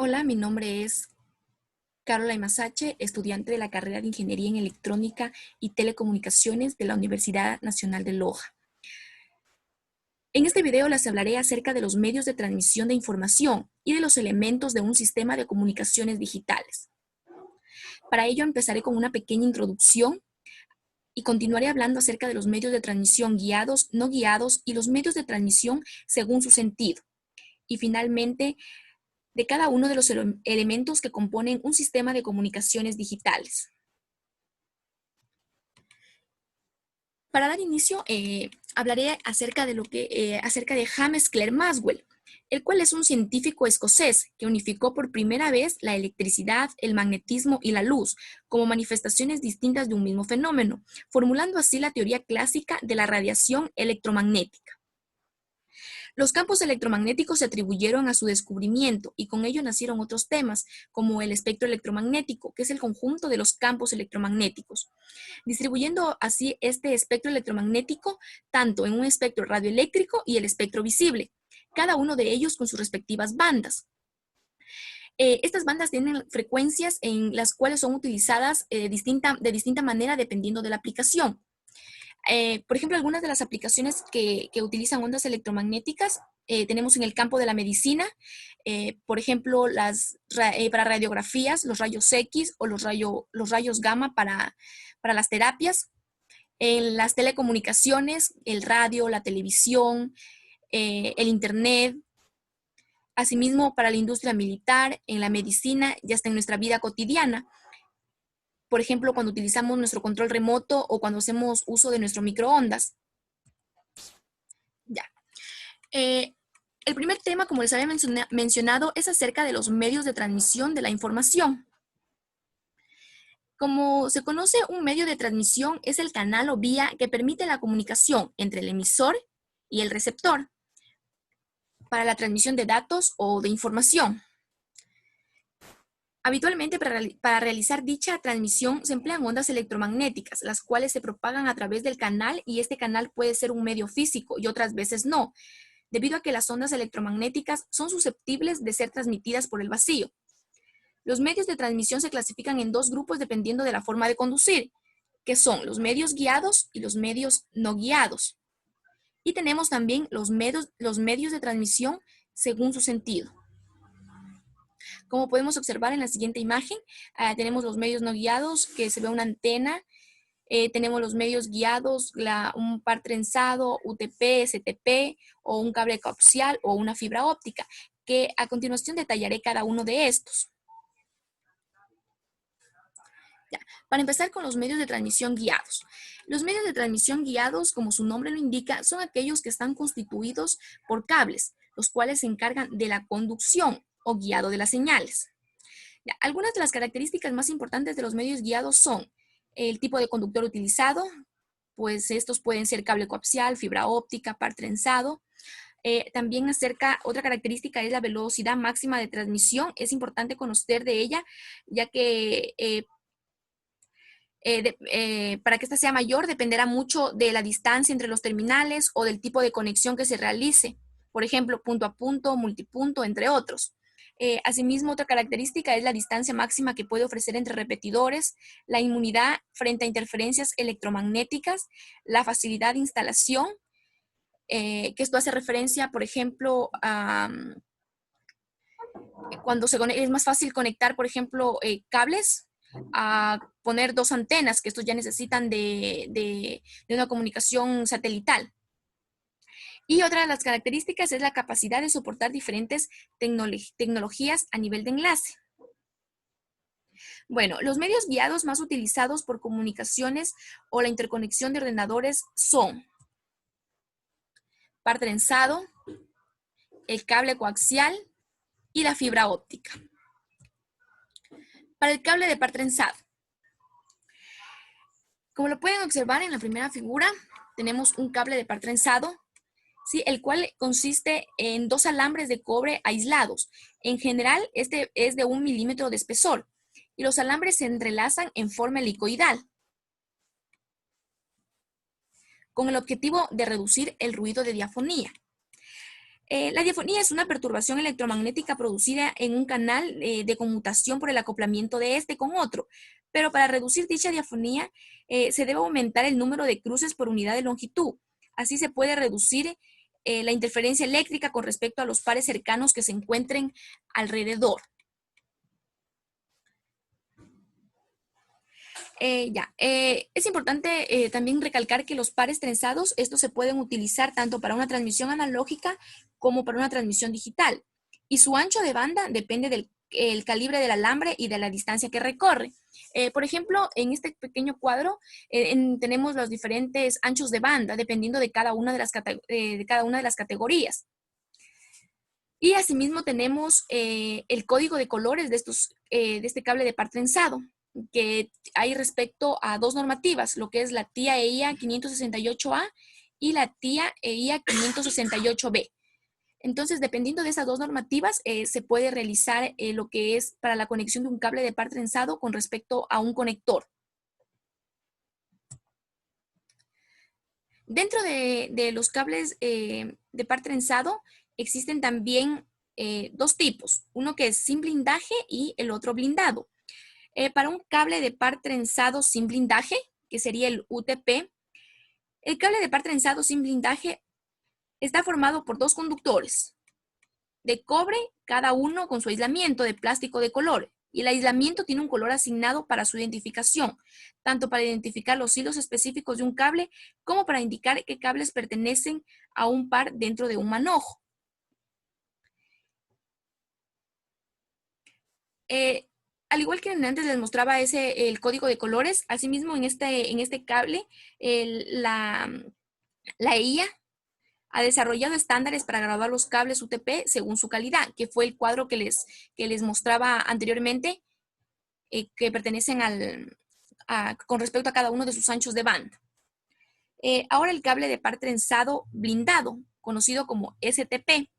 Hola, mi nombre es Carola Masache, estudiante de la carrera de Ingeniería en Electrónica y Telecomunicaciones de la Universidad Nacional de Loja. En este video les hablaré acerca de los medios de transmisión de información y de los elementos de un sistema de comunicaciones digitales. Para ello empezaré con una pequeña introducción y continuaré hablando acerca de los medios de transmisión guiados, no guiados y los medios de transmisión según su sentido. Y finalmente, de cada uno de los elementos que componen un sistema de comunicaciones digitales. Para dar inicio, hablaré acerca de James Clerk Maxwell, el cual es un científico escocés que unificó por primera vez la electricidad, el magnetismo y la luz como manifestaciones distintas de un mismo fenómeno, formulando así la teoría clásica de la radiación electromagnética. Los campos electromagnéticos se atribuyeron a su descubrimiento y con ello nacieron otros temas, como el espectro electromagnético, que es el conjunto de los campos electromagnéticos, distribuyendo así este espectro electromagnético tanto en un espectro radioeléctrico y el espectro visible, cada uno de ellos con sus respectivas bandas. Estas bandas tienen frecuencias en las cuales son utilizadas de distinta manera dependiendo de la aplicación. Por ejemplo, algunas de las aplicaciones que utilizan ondas electromagnéticas tenemos en el campo de la medicina, por ejemplo, para radiografías, los rayos X o los rayos gamma para las terapias, en las telecomunicaciones, el radio, la televisión, el internet, asimismo para la industria militar, en la medicina y hasta en nuestra vida cotidiana. Por ejemplo, cuando utilizamos nuestro control remoto o cuando hacemos uso de nuestro microondas. Ya. El primer tema, como les había mencionado, es acerca de los medios de transmisión de la información. Como se conoce, un medio de transmisión es el canal o vía que permite la comunicación entre el emisor y el receptor para la transmisión de datos o de información. Habitualmente, para realizar dicha transmisión se emplean ondas electromagnéticas, las cuales se propagan a través del canal y este canal puede ser un medio físico y otras veces no, debido a que las ondas electromagnéticas son susceptibles de ser transmitidas por el vacío. Los medios de transmisión se clasifican en dos grupos dependiendo de la forma de conducir, que son los medios guiados y los medios no guiados. Y tenemos también los medios de transmisión según su sentido. Como podemos observar en la siguiente imagen, tenemos los medios no guiados, que se ve una antena. Tenemos los medios guiados, un par trenzado, UTP, STP, o un cable coaxial o una fibra óptica, que a continuación detallaré cada uno de estos. Ya. Para empezar con los medios de transmisión guiados. Los medios de transmisión guiados, como su nombre lo indica, son aquellos que están constituidos por cables, los cuales se encargan de la conducción o guiado de las señales. Ya. Algunas de las características más importantes de los medios guiados son el tipo de conductor utilizado, pues estos pueden ser cable coaxial, fibra óptica, par trenzado. También otra característica es la velocidad máxima de transmisión. Es importante conocer de ella, ya que para que esta sea mayor dependerá mucho de la distancia entre los terminales o del tipo de conexión que se realice. Por ejemplo, punto a punto, multipunto, entre otros. Asimismo, otra característica es la distancia máxima que puede ofrecer entre repetidores, la inmunidad frente a interferencias electromagnéticas, la facilidad de instalación, que esto hace referencia, por ejemplo, a cuando es más fácil conectar, por ejemplo, cables, a poner dos antenas, que estos ya necesitan de una comunicación satelital. Y otra de las características es la capacidad de soportar diferentes tecnologías a nivel de enlace. Bueno, los medios guiados más utilizados por comunicaciones o la interconexión de ordenadores son par trenzado, el cable coaxial y la fibra óptica. Para el cable de par trenzado, como lo pueden observar en la primera figura, tenemos un cable de par trenzado, ¿sí? El cual consiste en dos alambres de cobre aislados. En general, este es de 1 milímetro de espesor y los alambres se entrelazan en forma helicoidal con el objetivo de reducir el ruido de diafonía. La diafonía es una perturbación electromagnética producida en un canal de conmutación por el acoplamiento de este con otro, pero para reducir dicha diafonía se debe aumentar el número de cruces por unidad de longitud. Así se puede reducir la interferencia eléctrica con respecto a los pares cercanos que se encuentren alrededor. Es importante también recalcar que los pares trenzados, estos se pueden utilizar tanto para una transmisión analógica como para una transmisión digital. Y su ancho de banda depende del el calibre del alambre y de la distancia que recorre. Por ejemplo, en este pequeño cuadro tenemos los diferentes anchos de banda dependiendo de cada una de cada una de las categorías. Y asimismo tenemos el código de colores de este cable de par trenzado, que hay respecto a dos normativas, lo que es la TIA EIA 568A y la TIA EIA 568B. Entonces, dependiendo de esas dos normativas, se puede realizar lo que es para la conexión de un cable de par trenzado con respecto a un conector. Dentro de los cables de par trenzado existen también dos tipos, uno que es sin blindaje y el otro blindado. Para un cable de par trenzado sin blindaje, que sería el UTP, el cable de par trenzado sin blindaje está formado por dos conductores de cobre, cada uno con su aislamiento de plástico de color. Y el aislamiento tiene un color asignado para su identificación, tanto para identificar los hilos específicos de un cable como para indicar qué cables pertenecen a un par dentro de un manojo. Al igual que antes les mostraba el código de colores, asimismo en este cable, la EIA ha desarrollado estándares para graduar los cables UTP según su calidad, que fue el cuadro que les mostraba anteriormente, que pertenecen con respecto a cada uno de sus anchos de banda. Ahora el cable de par trenzado blindado, conocido como STP.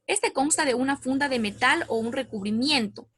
Este consta de una funda de metal o un recubrimiento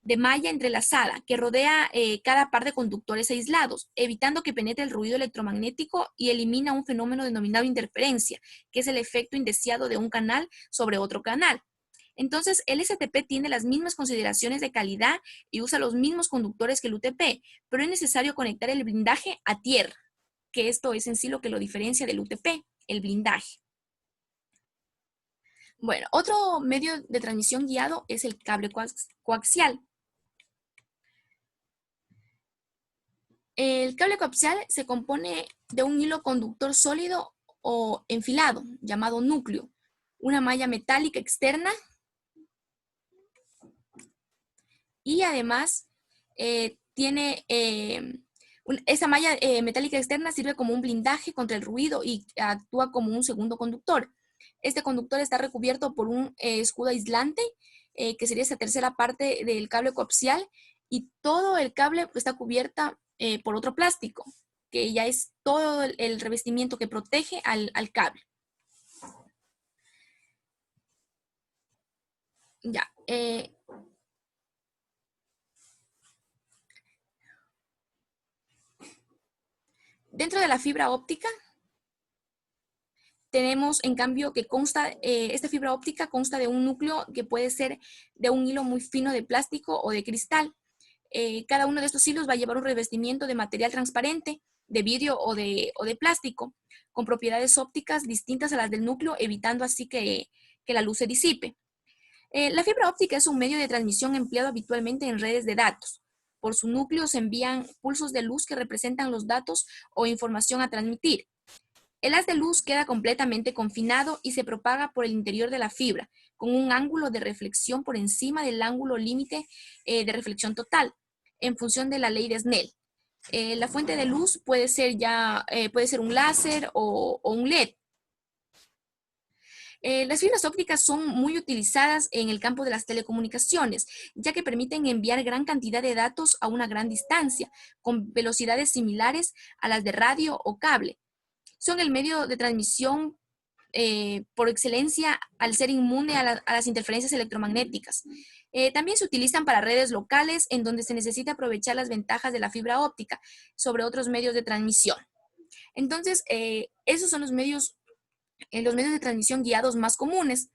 de malla entrelazada que rodea cada par de conductores aislados, evitando que penetre el ruido electromagnético y elimina un fenómeno denominado interferencia, que es el efecto indeseado de un canal sobre otro canal. Entonces, el STP tiene las mismas consideraciones de calidad y usa los mismos conductores que el UTP, pero es necesario conectar el blindaje a tierra, que esto es en sí lo que lo diferencia del UTP, el blindaje. Bueno, otro medio de transmisión guiado es el cable coaxial. El cable coaxial se compone de un hilo conductor sólido o enfilado, llamado núcleo, una malla metálica externa y además esa malla metálica externa sirve como un blindaje contra el ruido y actúa como un segundo conductor. Este conductor está recubierto por un escudo aislante, que sería esa tercera parte del cable coaxial, y todo el cable está cubierta por otro plástico, que ya es todo el revestimiento que protege al cable. Ya. Dentro de la fibra óptica, tenemos en cambio que esta fibra óptica consta de un núcleo que puede ser de un hilo muy fino de plástico o de cristal. Cada uno de estos hilos va a llevar un revestimiento de material transparente, de vidrio o de plástico, con propiedades ópticas distintas a las del núcleo, evitando así que la luz se disipe. La fibra óptica es un medio de transmisión empleado habitualmente en redes de datos. Por su núcleo se envían pulsos de luz que representan los datos o información a transmitir. El haz de luz queda completamente confinado y se propaga por el interior de la fibra, con un ángulo de reflexión por encima del ángulo límite de reflexión total, en función de la ley de Snell. La fuente de luz puede ser un láser o un LED. Las fibras ópticas son muy utilizadas en el campo de las telecomunicaciones, ya que permiten enviar gran cantidad de datos a una gran distancia, con velocidades similares a las de radio o cable. Son el medio de transmisión por excelencia al ser inmune a las interferencias electromagnéticas. También se utilizan para redes locales en donde se necesita aprovechar las ventajas de la fibra óptica sobre otros medios de transmisión. Entonces, esos son los medios los medios de transmisión guiados más comunes,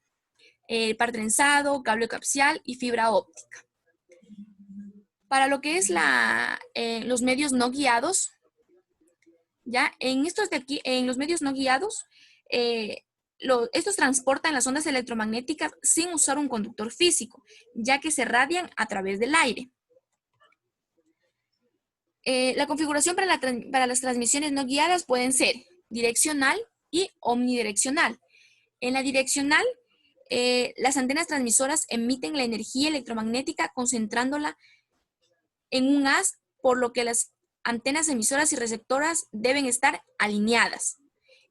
par trenzado, cable coaxial y fibra óptica. Para lo que es los medios no guiados, ¿ya? En estos de aquí, en los medios no guiados, estos transportan las ondas electromagnéticas sin usar un conductor físico, ya que se radian a través del aire. La configuración para las transmisiones no guiadas pueden ser direccional y omnidireccional. En la direccional, las antenas transmisoras emiten la energía electromagnética concentrándola en un haz, por lo que las antenas emisoras y receptoras deben estar alineadas.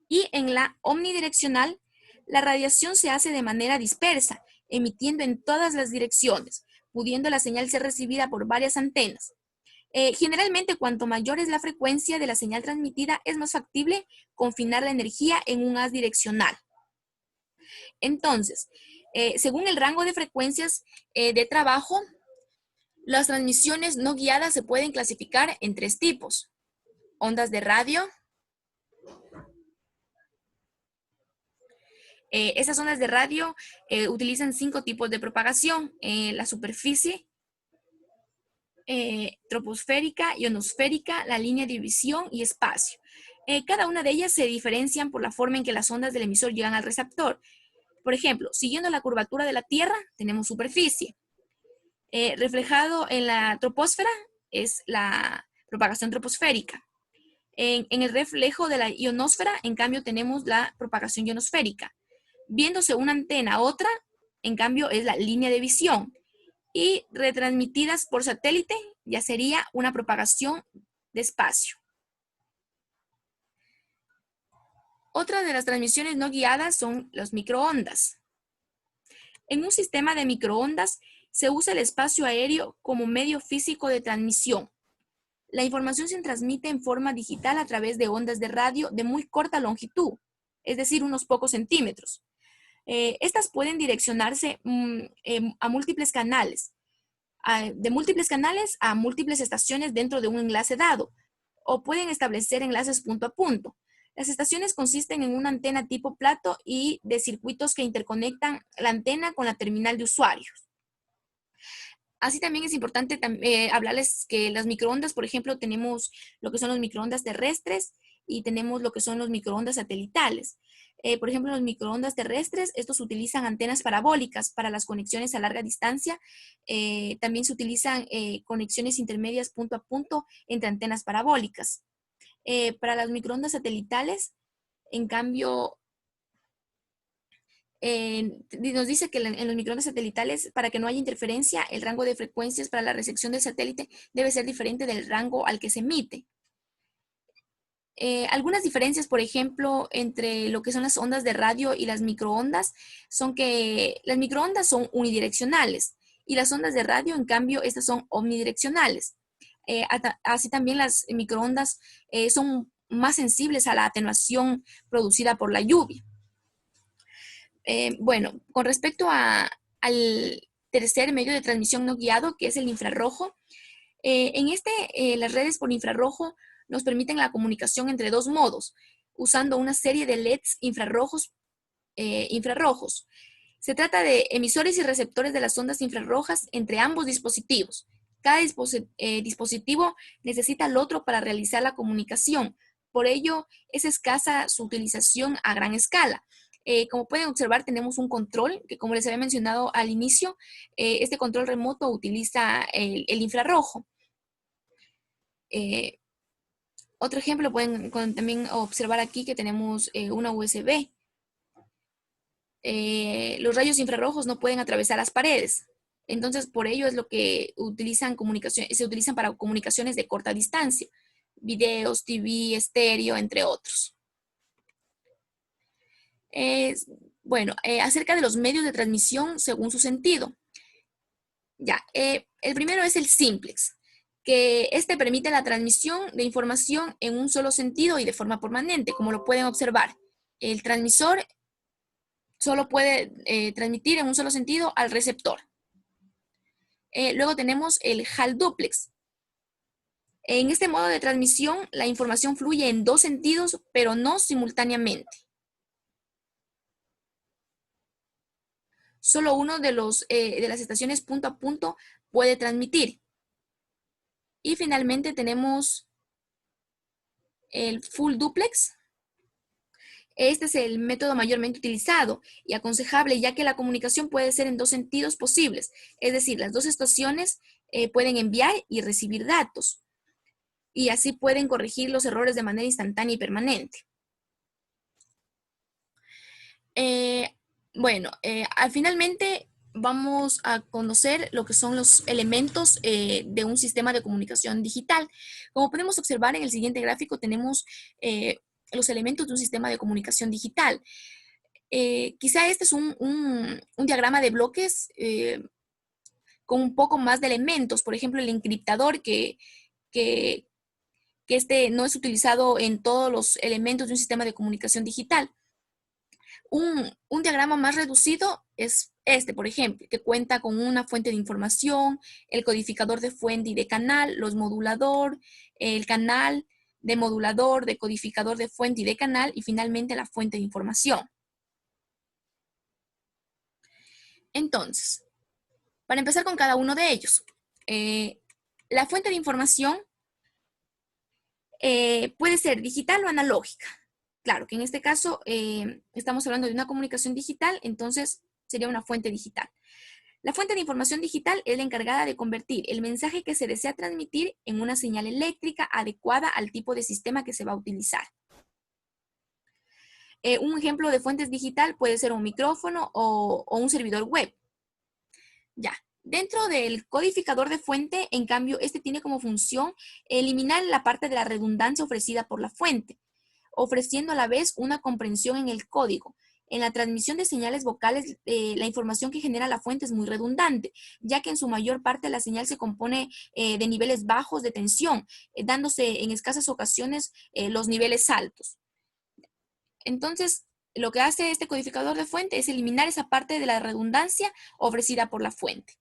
Y en la omnidireccional, la radiación se hace de manera dispersa, emitiendo en todas las direcciones, pudiendo la señal ser recibida por varias antenas. Generalmente, cuanto mayor es la frecuencia de la señal transmitida, es más factible confinar la energía en un haz direccional. Entonces, según el rango de frecuencias de trabajo, las transmisiones no guiadas se pueden clasificar en 3 tipos: ondas de radio. Esas ondas de radio utilizan 5 tipos de propagación: la superficie, troposférica, ionosférica, la línea de visión y espacio. Cada una de ellas se diferencian por la forma en que las ondas del emisor llegan al receptor. Por ejemplo, siguiendo la curvatura de la Tierra, tenemos superficie. Reflejado en la troposfera es la propagación troposférica. En el reflejo de la ionosfera, en cambio, tenemos la propagación ionosférica. Viéndose una antena a otra, en cambio, es la línea de visión. Y retransmitidas por satélite, ya sería una propagación de espacio. Otra de las transmisiones no guiadas son las microondas. En un sistema de microondas se usa el espacio aéreo como medio físico de transmisión. La información se transmite en forma digital a través de ondas de radio de muy corta longitud, es decir, unos pocos centímetros. Estas pueden direccionarse a múltiples canales, de múltiples canales a múltiples estaciones dentro de un enlace dado, o pueden establecer enlaces punto a punto. Las estaciones consisten en una antena tipo plato y de circuitos que interconectan la antena con la terminal de usuarios. Así también es importante hablarles que las microondas, por ejemplo, tenemos lo que son los microondas terrestres y tenemos lo que son los microondas satelitales. Por ejemplo, los microondas terrestres, estos utilizan antenas parabólicas para las conexiones a larga distancia. También se utilizan conexiones intermedias punto a punto entre antenas parabólicas. Para las microondas satelitales, en cambio, nos dice que en los microondas satelitales, para que no haya interferencia, el rango de frecuencias para la recepción del satélite debe ser diferente del rango al que se emite. Algunas diferencias, por ejemplo, entre lo que son las ondas de radio y las microondas, son que las microondas son unidireccionales y las ondas de radio, en cambio, estas son omnidireccionales. Así también las microondas son más sensibles a la atenuación producida por la lluvia. Bueno, con respecto al tercer medio de transmisión no guiado, que es el infrarrojo, las redes por infrarrojo nos permiten la comunicación entre 2 modos, usando una serie de LEDs infrarrojos. Se trata de emisores y receptores de las ondas infrarrojas entre ambos dispositivos. Cada dispositivo necesita al otro para realizar la comunicación. Por ello, es escasa su utilización a gran escala. Como pueden observar, tenemos un control que, como les había mencionado al inicio, este control remoto utiliza el infrarrojo. Otro ejemplo, pueden también observar aquí que tenemos una USB. Los rayos infrarrojos no pueden atravesar las paredes. Entonces, por ello es lo que se utilizan para comunicaciones de corta distancia, videos, TV, estéreo, entre otros. Bueno, acerca de los medios de transmisión según su sentido. Ya, el primero es el simplex, que este permite la transmisión de información en un solo sentido y de forma permanente, como lo pueden observar. El transmisor solo puede transmitir en un solo sentido al receptor. Luego tenemos el Hall duplex. En este modo de transmisión, la información fluye en 2 sentidos, pero no simultáneamente. Solo uno de las estaciones punto a punto puede transmitir. Y finalmente tenemos el full duplex. Este es el método mayormente utilizado y aconsejable, ya que la comunicación puede ser en dos sentidos posibles, es decir, las dos estaciones pueden enviar y recibir datos, y así pueden corregir los errores de manera instantánea y permanente. Finalmente vamos a conocer lo que son los elementos de un sistema de comunicación digital. Como podemos observar en el siguiente gráfico, tenemos los elementos de un sistema de comunicación digital. Quizá este es un diagrama de bloques con un poco más de elementos. Por ejemplo, el encriptador que este no es utilizado en todos los elementos de un sistema de comunicación digital. Un diagrama más reducido es este, por ejemplo, que cuenta con una fuente de información, el codificador de fuente y de canal, los modulador, el canal de modulador, de codificador de fuente y de canal, y finalmente la fuente de información. Entonces, para empezar con cada uno de ellos, la fuente de información puede ser digital o analógica. Claro que en este caso estamos hablando de una comunicación digital, entonces sería una fuente digital. La fuente de información digital es la encargada de convertir el mensaje que se desea transmitir en una señal eléctrica adecuada al tipo de sistema que se va a utilizar. Un ejemplo de fuentes digital puede ser un micrófono o un servidor web. Ya. Dentro del codificador de fuente, en cambio, este tiene como función eliminar la parte de la redundancia ofrecida por la fuente, ofreciendo a la vez una comprensión en el código. En la transmisión de señales vocales, la información que genera la fuente es muy redundante, ya que en su mayor parte la señal se compone de niveles bajos de tensión, dándose en escasas ocasiones los niveles altos. Entonces, lo que hace este codificador de fuente es eliminar esa parte de la redundancia ofrecida por la fuente.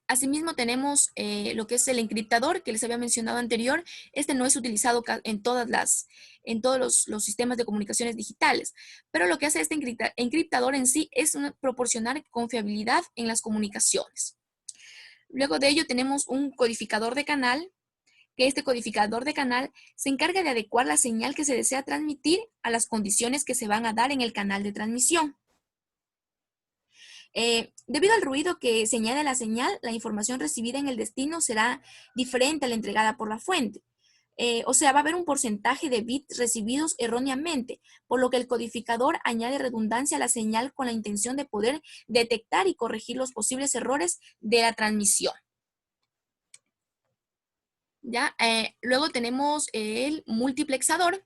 Asimismo, tenemos lo que es el encriptador, que les había mencionado anterior. Este no es utilizado en todos los sistemas de comunicaciones digitales, pero lo que hace este encriptador en sí es proporcionar confiabilidad en las comunicaciones. Luego de ello tenemos un codificador de canal, que este codificador de canal se encarga de adecuar la señal que se desea transmitir a las condiciones que se van a dar en el canal de transmisión. Debido al ruido que se añade a la señal, la información recibida en el destino será diferente a la entregada por la fuente. O sea, va a haber un porcentaje de bits recibidos erróneamente, por lo que el codificador añade redundancia a la señal con la intención de poder detectar y corregir los posibles errores de la transmisión. ¿Ya? Luego tenemos el multiplexador.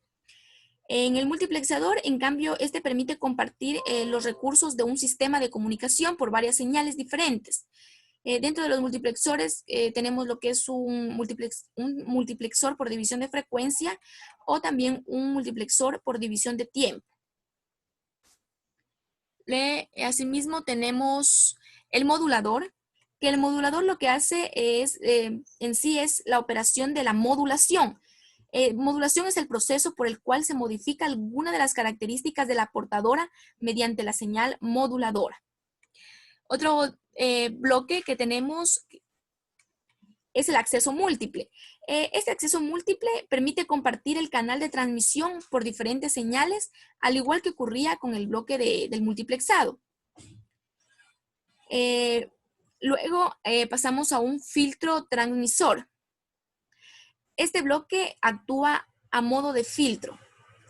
En el multiplexador, en cambio, este permite compartir los recursos de un sistema de comunicación por varias señales diferentes. Dentro de los multiplexores tenemos lo que es un multiplexor por división de frecuencia o también un multiplexor por división de tiempo. Asimismo tenemos el modulador, que el modulador lo que hace es, en sí es la operación de la modulación. Modulación es el proceso por el cual se modifica alguna de las características de la portadora mediante la señal moduladora. Otro bloque que tenemos es el acceso múltiple. Este acceso múltiple permite compartir el canal de transmisión por diferentes señales, al igual que ocurría con el bloque del multiplexado. Luego pasamos a un filtro transmisor. Este bloque actúa a modo de filtro,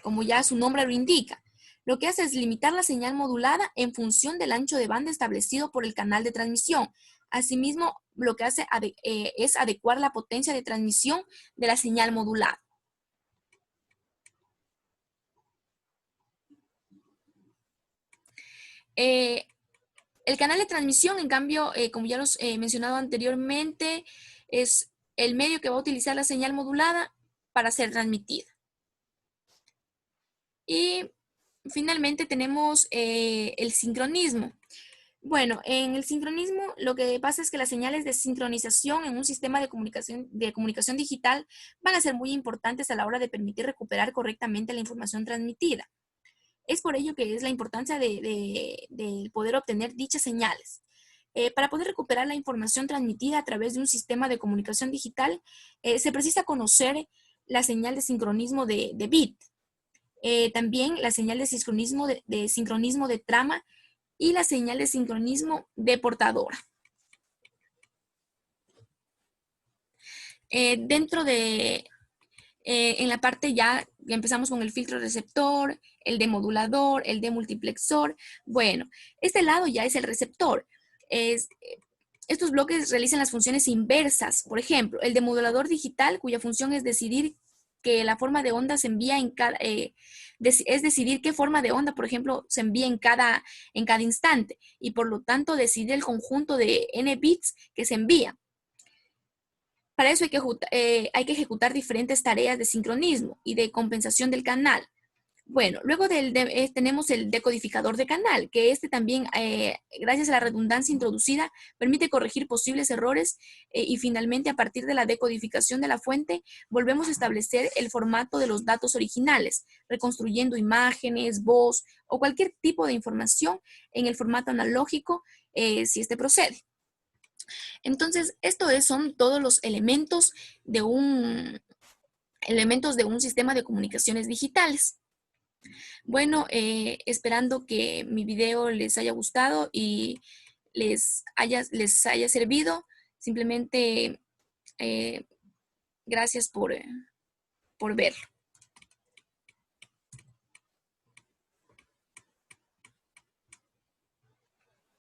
como ya su nombre lo indica. Lo que hace es limitar la señal modulada en función del ancho de banda establecido por el canal de transmisión. Asimismo, lo que hace es adecuar la potencia de transmisión de la señal modulada. El canal de transmisión, en cambio, como ya los he mencionado anteriormente, es el medio que va a utilizar la señal modulada para ser transmitida. Y finalmente tenemos el sincronismo. Bueno, en el sincronismo lo que pasa es que las señales de sincronización en un sistema de comunicación digital van a ser muy importantes a la hora de permitir recuperar correctamente la información transmitida. Es por ello que es la importancia de poder obtener dichas señales. Para poder recuperar la información transmitida a través de un sistema de comunicación digital, se precisa conocer la señal de sincronismo de bit, también la señal de sincronismo de trama y la señal de sincronismo de portadora. Dentro de, en la parte ya empezamos con el filtro receptor, el demodulador, el demultiplexor. Bueno, este lado ya es el receptor. Estos bloques realizan las funciones inversas. Por ejemplo, el demodulador digital, cuya función es decidir que la forma de onda se envía en cada, es decidir qué forma de onda, por ejemplo, se envía en cada instante y por lo tanto decidir el conjunto de n bits que se envía. Para eso hay que ejecutar diferentes tareas de sincronismo y de compensación del canal. Bueno, luego tenemos el decodificador de canal, que este también, gracias a la redundancia introducida, permite corregir posibles errores y finalmente a partir de la decodificación de la fuente, volvemos a establecer el formato de los datos originales, reconstruyendo imágenes, voz o cualquier tipo de información en el formato analógico si este procede. Entonces, son todos los elementos de un sistema de comunicaciones digitales. Bueno, esperando que mi video les haya gustado y les haya servido. Simplemente, gracias por verlo.